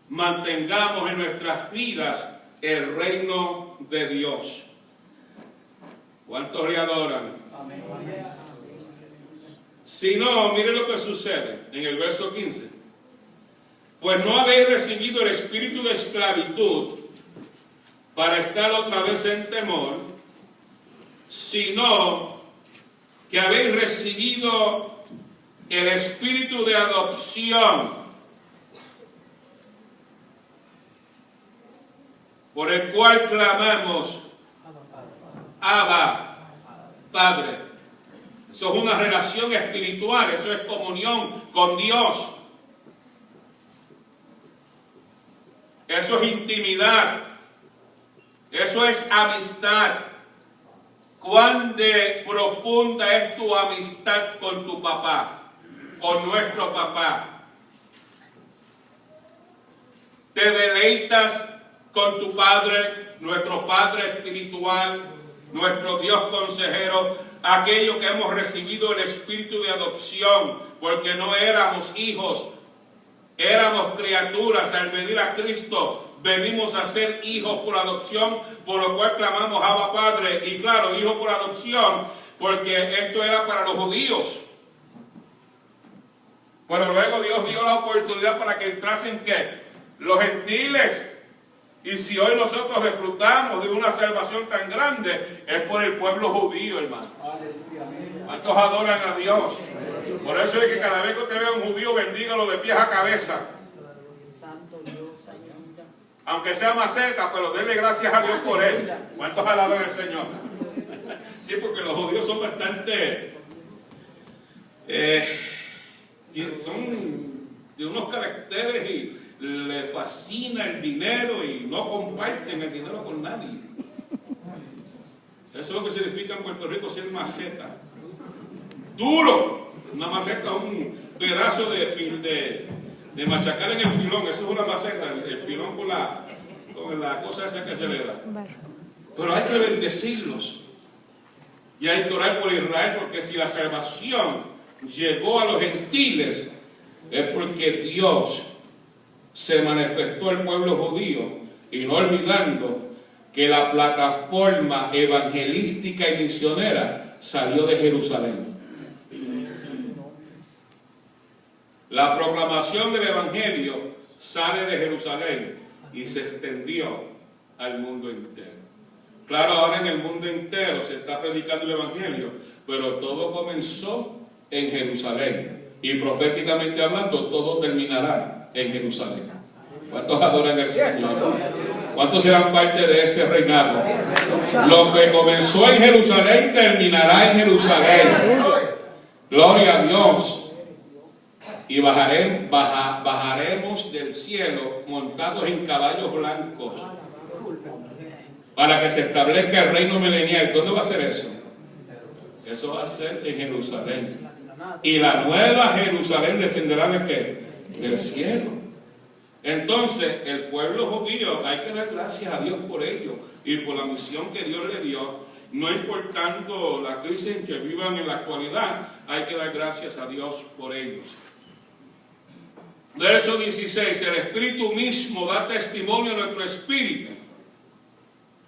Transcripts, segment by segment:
mantengamos en nuestras vidas el reino de Dios. ¿Cuántos le adoran? Amén. Si no, mire lo que sucede en el verso 15. Pues no habéis recibido el espíritu de esclavitud para estar otra vez en temor, sino que habéis recibido el espíritu de adopción, por el cual clamamos, Abba, Padre. Eso es una relación espiritual, eso es comunión con Dios. Eso es intimidad. Eso es amistad. Cuán de profunda es tu amistad con tu papá, con nuestro papá. Te deleitas con tu Padre, nuestro Padre espiritual, nuestro Dios consejero, aquello que hemos recibido el espíritu de adopción, porque no éramos hijos, éramos criaturas. Al venir a Cristo, venimos a ser hijos por adopción, por lo cual clamamos Abba Padre. Y claro, hijos por adopción, porque esto era para los judíos. Pero luego Dios dio la oportunidad para que entrasen ¿qué? Los gentiles. Y si hoy nosotros disfrutamos de una salvación tan grande, es por el pueblo judío, hermano. ¿Cuántos adoran a Dios? Por eso es que cada vez que usted vea a un judío, bendígalo de pies a cabeza. Aunque sea maceta, pero denle gracias a Dios por él. ¿Cuántos alaban al Señor? Sí, porque los judíos son bastante... son de unos caracteres y le fascina el dinero y no comparten el dinero con nadie. Eso es lo que significa en Puerto Rico ser maceta. Duro. Una maceta es un pedazo de machacar en el pilón. Eso es una maceta, el pilón con la cosa esa que se le da. Pero hay que bendecirlos. Y hay que orar por Israel, porque si la salvación llegó a los gentiles, es porque Dios se manifestó al pueblo judío, y no olvidando que la plataforma evangelística y misionera salió de Jerusalén. La proclamación del evangelio sale de Jerusalén y se extendió al mundo entero. Claro, ahora en el mundo entero se está predicando el evangelio, pero todo comenzó en Jerusalén, y proféticamente hablando, todo terminará en Jerusalén. ¿Cuántos adoran al Señor? ¿Cuántos serán parte de ese reinado? Lo que comenzó en Jerusalén terminará en Jerusalén. Gloria a Dios. Y bajaremos del cielo montados en caballos blancos para que se establezca el reino milenial. ¿Dónde va a ser eso? Eso va a ser en Jerusalén. Y la nueva Jerusalén descenderá ¿de qué? Del cielo. Entonces, el pueblo judío, hay que dar gracias a Dios por ello y por la misión que Dios le dio. No importando la crisis en que vivan en la actualidad, hay que dar gracias a Dios por ellos. Verso 16, el Espíritu mismo da testimonio a nuestro espíritu.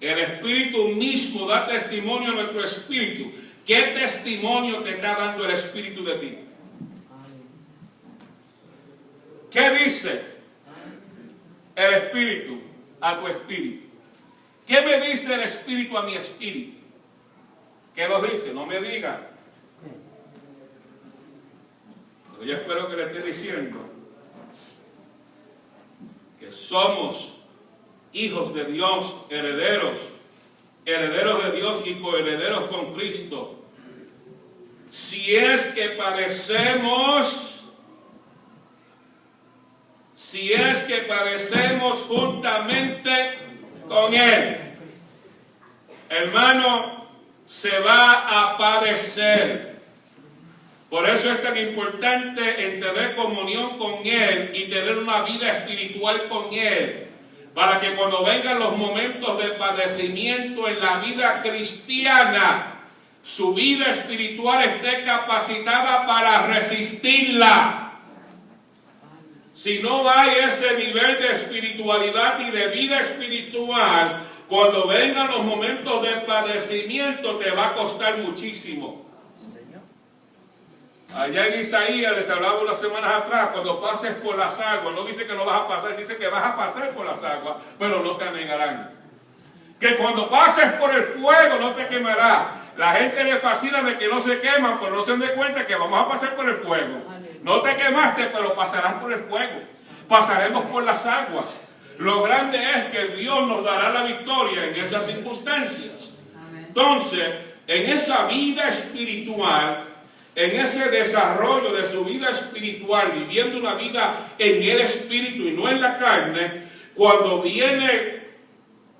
El Espíritu mismo da testimonio a nuestro espíritu. ¿Qué testimonio te está dando el Espíritu de ti? ¿Qué dice el Espíritu a tu espíritu? ¿Qué me dice el Espíritu a mi espíritu? ¿Qué lo dice? No me diga. Pero yo espero que le esté diciendo que somos hijos de Dios, herederos de Dios y coherederos con Cristo. Si es que padecemos juntamente con Él, hermano, se va a padecer. Por eso es tan importante en tener comunión con Él y tener una vida espiritual con Él, para que cuando vengan los momentos de padecimiento en la vida cristiana, su vida espiritual esté capacitada para resistirla. si no hay ese nivel de espiritualidad y de vida espiritual, cuando vengan los momentos de padecimiento te va a costar muchísimo. Allá en Isaías les hablaba unas semanas atrás, cuando pases por las aguas, no dice que no vas a pasar, dice que vas a pasar por las aguas, pero no te anegarán. Que cuando pases por el fuego no te quemará. La gente le fascina de que no se queman, pero no se den cuenta que vamos a pasar por el fuego. No te quemaste, pero pasarás por el fuego. Pasaremos por las aguas. Lo grande es que Dios nos dará la victoria en esas circunstancias. Entonces, en esa vida espiritual, en ese desarrollo de su vida espiritual, viviendo una vida en el espíritu y no en la carne, cuando viene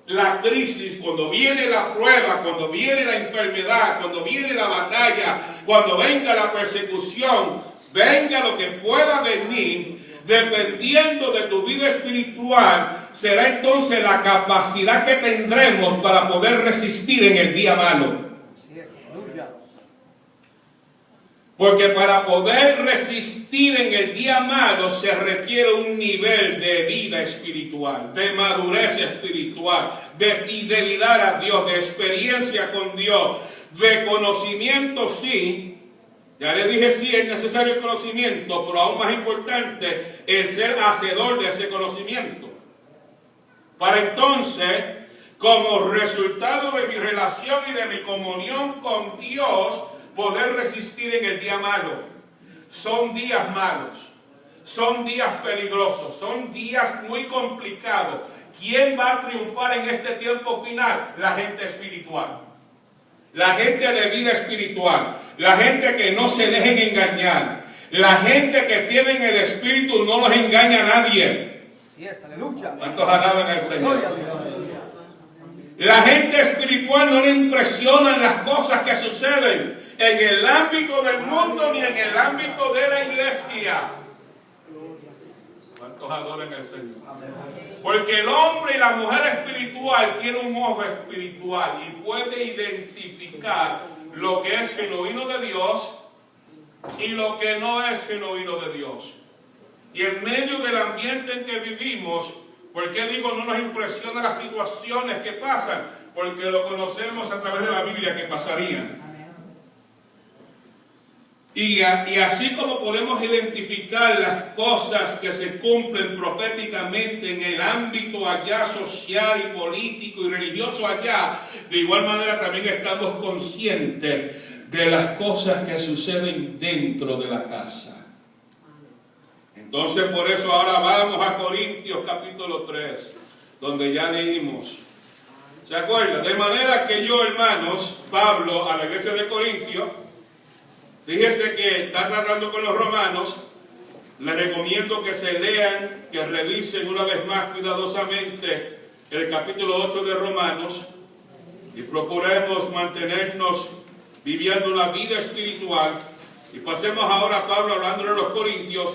la crisis, cuando viene la prueba, cuando viene la enfermedad, cuando viene la batalla, cuando venga la persecución, venga lo que pueda venir, dependiendo de tu vida espiritual, será entonces la capacidad que tendremos para poder resistir en el día malo. Porque para poder resistir en el día malo se requiere un nivel de vida espiritual, de madurez espiritual, de fidelidad a Dios, de experiencia con Dios, de conocimiento, sí. Ya le dije, sí, es necesario conocimiento, pero aún más importante, el ser hacedor de ese conocimiento. Para entonces, como resultado de mi relación y de mi comunión con Dios, poder resistir en el día malo. Son días malos, son días peligrosos, son días muy complicados. ¿Quién va a triunfar en este tiempo final? La gente espiritual, la gente de vida espiritual, la gente que no se dejen engañar, la gente que tienen el espíritu, no los engaña a nadie. ¿Cuántos alaban al Señor? La gente espiritual no le impresionan las cosas que suceden en el ámbito del mundo ni en el ámbito de la iglesia. ¿Cuántos adoran al Señor? Porque el hombre y la mujer espiritual tiene un ojo espiritual y puede identificar lo que es genuino de Dios y lo que no es genuino de Dios. Y en medio del ambiente en que vivimos, ¿por qué digo no nos impresionan las situaciones que pasan? Porque lo conocemos a través de la Biblia que pasarían. Y así como podemos identificar las cosas que se cumplen proféticamente en el ámbito allá social y político y religioso allá, de igual manera también estamos conscientes de las cosas que suceden dentro de la casa. Entonces por eso ahora vamos a Corintios capítulo 3, donde ya leímos. ¿Se acuerdan? De manera que yo, hermanos, Pablo a la iglesia de Corintios, fíjese que está tratando con los romanos. Les recomiendo que se lean, que revisen una vez más cuidadosamente el capítulo 8 de Romanos y procuremos mantenernos viviendo una vida espiritual. Y pasemos ahora a Pablo hablando de los Corintios,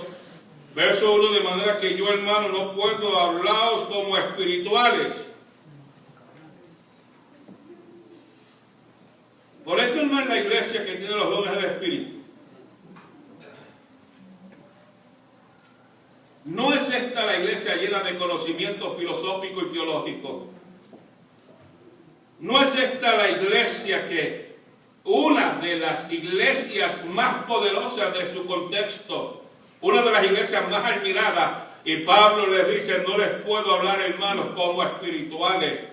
verso 1, de manera que yo, hermano, no puedo hablaros como espirituales. Por esto no es la iglesia que tiene los dones del Espíritu. No es esta la iglesia llena de conocimiento filosófico y teológico. No es esta la iglesia que, una de las iglesias más poderosas de su contexto, una de las iglesias más admiradas, y Pablo les dice, no les puedo hablar, hermanos, como espirituales.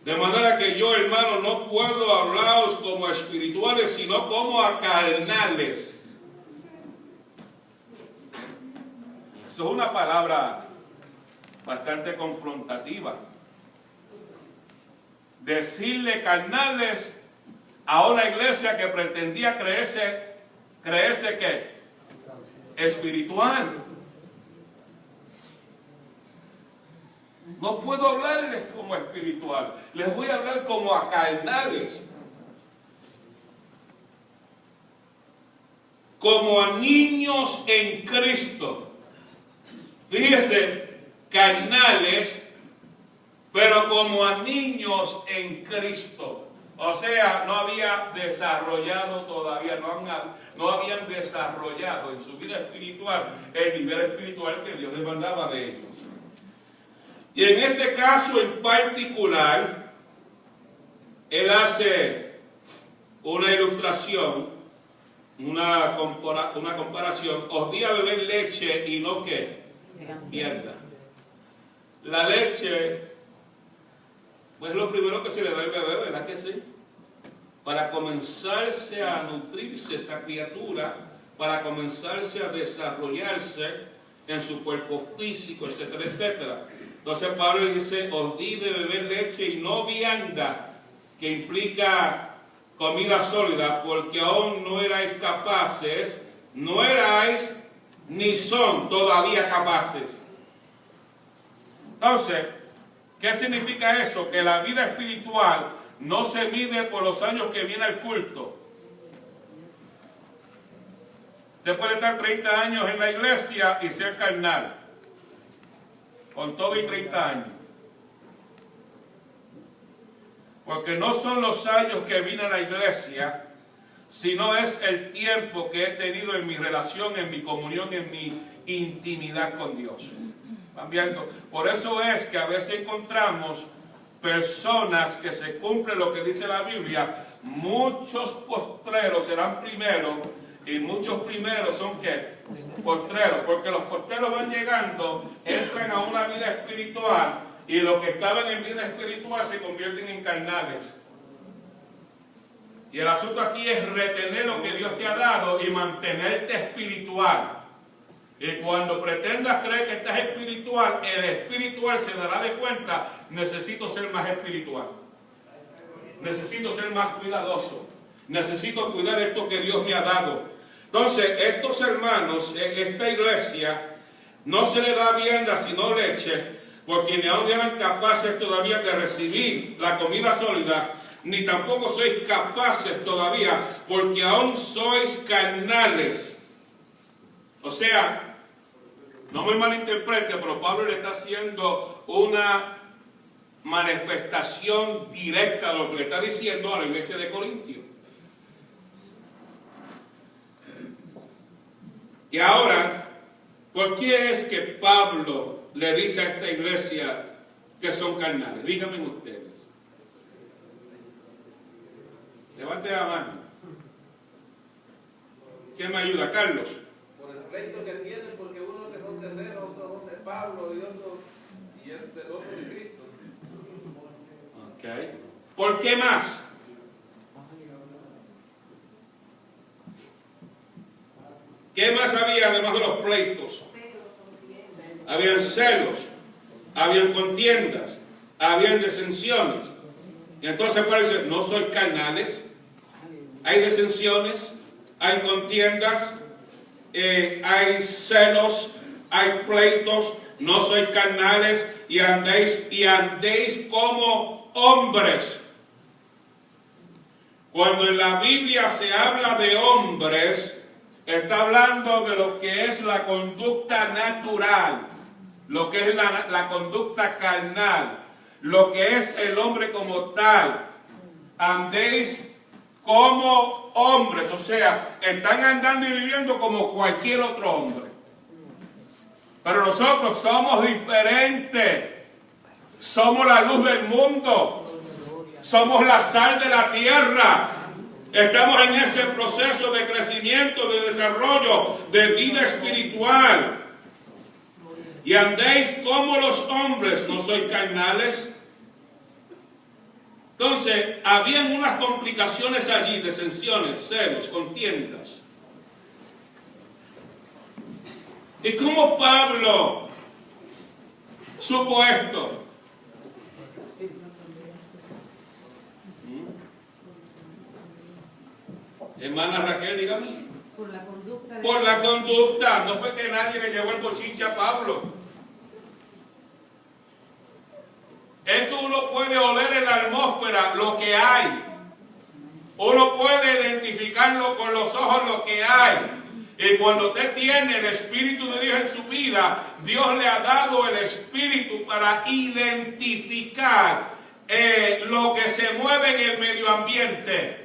De manera que yo, hermano, no puedo hablaros como espirituales, sino como a carnales. Eso es una palabra bastante confrontativa. Decirle carnales a una iglesia que pretendía creerse ¿qué? Espiritual. No puedo hablarles como espiritual, les voy a hablar como a carnales, como a niños en Cristo. Fíjese, carnales, pero como a niños en Cristo. O sea, no había desarrollado todavía, no habían desarrollado en su vida espiritual el nivel espiritual que Dios demandaba de ellos. Y en este caso en particular, él hace una ilustración, una comparación. Os di a beber leche y no ¿qué? Vianda. La leche, pues lo primero que se le da al bebé, ¿verdad que sí? Para comenzarse a nutrirse esa criatura, para comenzarse a desarrollarse en su cuerpo físico, etcétera, etcétera. Entonces Pablo dice, os di de beber leche y no vianda, que implica comida sólida, porque aún no erais capaces, no erais ni son todavía capaces. Entonces, ¿qué significa eso? Que la vida espiritual no se mide por los años que viene al culto. Usted puede estar 30 años en la iglesia y ser carnal, con todo y 30 años. Porque no son los años que vine a la iglesia, sino es el tiempo que he tenido en mi relación, en mi comunión, en mi intimidad con Dios. ¿Van viendo? Por eso es que a veces encontramos personas que se cumplen lo que dice la Biblia. Muchos postreros serán primeros y muchos primeros son ¿qué? Postreros, porque los postreros van llegando, entran a una vida espiritual y los que estaban en vida espiritual se convierten en carnales. Y el asunto aquí es retener lo que Dios te ha dado y mantenerte espiritual. Y cuando pretendas creer que estás espiritual, el espiritual se dará de cuenta, necesito ser más espiritual. Necesito ser más cuidadoso. Necesito cuidar esto que Dios me ha dado. Entonces, estos hermanos, esta iglesia, no se le da vianda sino leche, porque ni aún eran capaces todavía de recibir la comida sólida, ni tampoco sois capaces todavía, porque aún sois carnales. O sea, no me malinterprete, pero Pablo le está haciendo una manifestación directa de lo que le está diciendo a la iglesia de Corintios. Y ahora, ¿por qué es que Pablo le dice a esta iglesia que son carnales? Díganme ustedes. Levante la mano. ¿Quién me ayuda? Carlos. Por el pleito que tienen, porque uno que son terneros, otros son de Pablo y otros de Cristo. Okay. ¿Por qué más? ¿Qué más había además de los pleitos? Habían celos, habían contiendas, habían disensiones. Y entonces parece, no sois carnales, hay disensiones, hay contiendas, hay celos, hay pleitos, no sois carnales y andéis como hombres. Cuando en la Biblia se habla de hombres, está hablando de lo que es la conducta natural, lo que es la conducta carnal, lo que es el hombre como tal. Andéis como hombres, o sea, están andando y viviendo como cualquier otro hombre. Pero nosotros somos diferentes. Somos la luz del mundo. Somos la sal de la tierra. Estamos en ese proceso de crecimiento, de desarrollo, de vida espiritual. Y andéis como los hombres, ¿no sois carnales? Entonces, habían unas complicaciones allí, disensiones, celos, contiendas. ¿Y cómo Pablo supo esto? Hermana Raquel, dígame. Por la conducta. Por la conducta. No fue que nadie le llevó el bochinche a Pablo. Es que uno puede oler en la atmósfera lo que hay. Uno puede identificarlo con los ojos lo que hay. Y cuando usted tiene el Espíritu de Dios en su vida, Dios le ha dado el Espíritu para identificar lo que se mueve en el medio ambiente